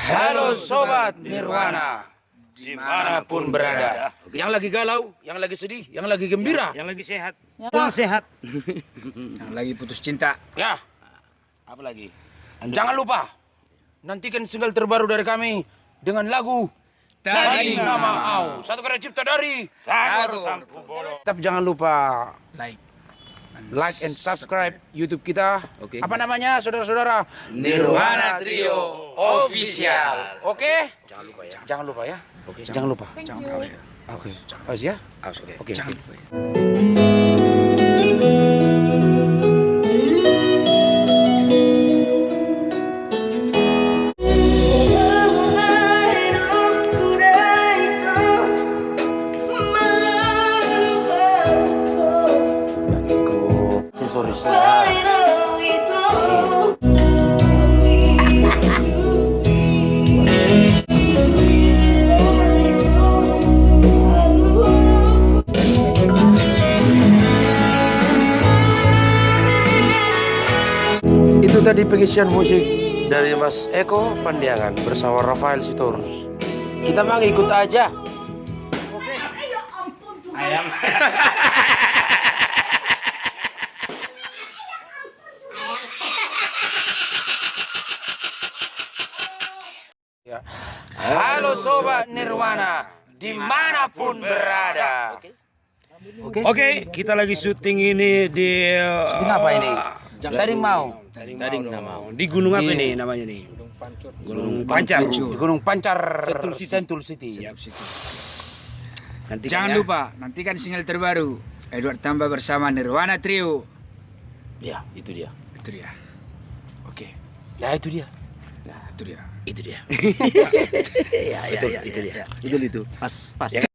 Halo Sobat Nirwana, dimanapun berada. Yang lagi galau, yang lagi sedih, yang lagi gembira, yang lagi sehat, yang sehat, yang lagi putus cinta. ya. apa lagi? Jangan lupa nantikan single terbaru dari kami dengan lagu Tadi Nama Au. Satu karya cipta dari Tetap jangan lupa like and subscribe YouTube kita. Oke. Apa namanya, saudara-saudara? Nirwana Trio Official. Oke? Jangan lupa ya. Jangan lupa ya. Oke. Jangan lupa. Thank you. Oke. Awas ya. Oke. Oke. Jangan lupa ya. Sensoris. Itu tadi pengisian musik dari Mas Eko Pandiangan bersama Rafael Sitorus. Kita mah ikut aja. Ayam. Ya. Halo Sobat Nirwana, dimanapun berada. Oke, kita lagi syuting ini di. Syuting apa ini? Tadi mau. Tadi nggak mau. Di gunung apa ini namanya nih? Gunung Pancar. Di Gunung Pancar, Sentul City. Nanti Jangan lupa nantikan single terbaru Edward Tamba bersama Nirwana Trio. Ya, itu dia. Itu dia. Oke. Ya itu dia. Itu dia. Itu dia. Itu dia. Itu pas. Ya,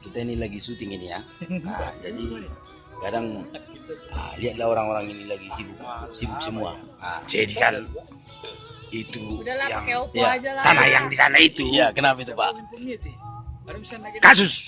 kita ini lagi syuting ini ya. Nah, jadi kadang lihatlah orang-orang ini lagi sibuk semua. Jadi kan itu Udahlah yang pakai Oppo ya, aja lah. tanah yang di sana itu. Iya, kenapa itu Pak? Kasus.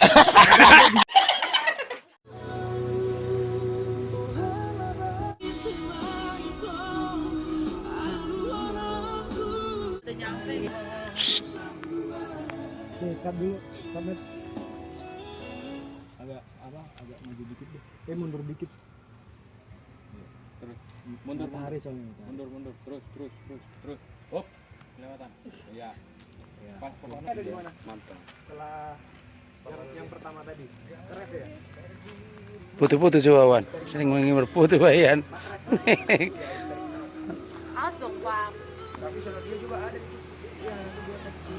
agak maju dikit deh. Mundur dikit. Terus mundur matahari soalnya. Mundur terus. Hop. Kelewatan. Iya. Pas pokoknya ada di mana? Mantap. Setelah yang pertama tadi. Keren ya? Putu-putu coba Wan. Sering mengibar putu bayan. Awas dong, Bang. Tapi soal dia juga ada di situ. Iya, dia kecil.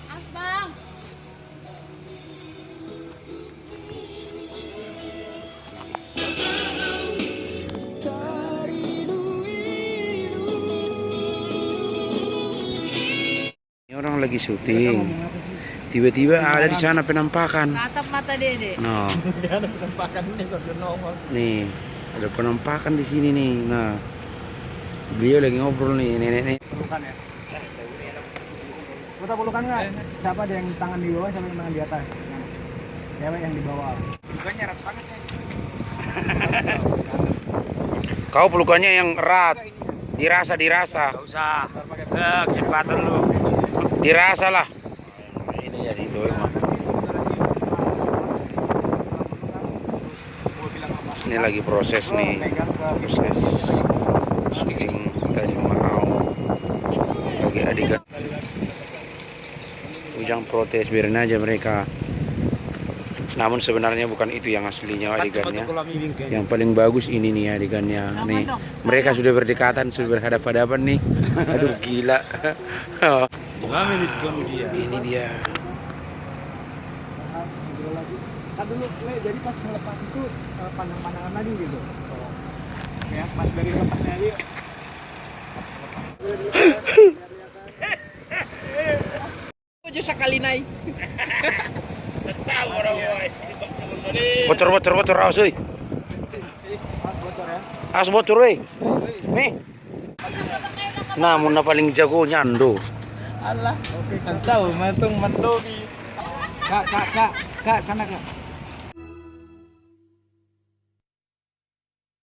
Awas, Bang. Ini orang lagi syuting. Tiba-tiba ada di sana penampakan. Natap mata Dede. Nah, Dia ada penampakan ini sambil nongol. nih ada penampakan di sini nih. Nah, beliau lagi ngobrol nih, nenek. Pelukan ya. Kita pelukan nggak? Siapa ada yang tangan di bawah, siapa yang tangan di atas? Cewek yang di bawah. Bukannya erat banget ya. Kau pelukannya yang erat. Dirasa. Gak usah. Kesempatan lu. Dirasa lah. Ini jadi itu emang. Ini lagi proses nih. Proses syuting tadi mau. Lagi adegan. Ujang protes, biarin aja mereka. Namun sebenarnya bukan itu yang aslinya adegannya. Yang paling bagus ini nih adegannya. Nih, mereka sudah berdekatan, sudah berhadapan-hadapan nih. Aduh gila. 5 menit kemudian. Ini dia. Kan dulu jadi pas ngelepas itu pandang-pandangan tadi gitu. Ya, pas dari lepasnya aja. Aja sekali naik. Tahu orang es krim Bocor awas euy. Pas bocor ya. Awas bocor euy. Nih. Namun paling jago nyando. Allah. Oke, tahu mantung mandobi. Kak, sana Kak.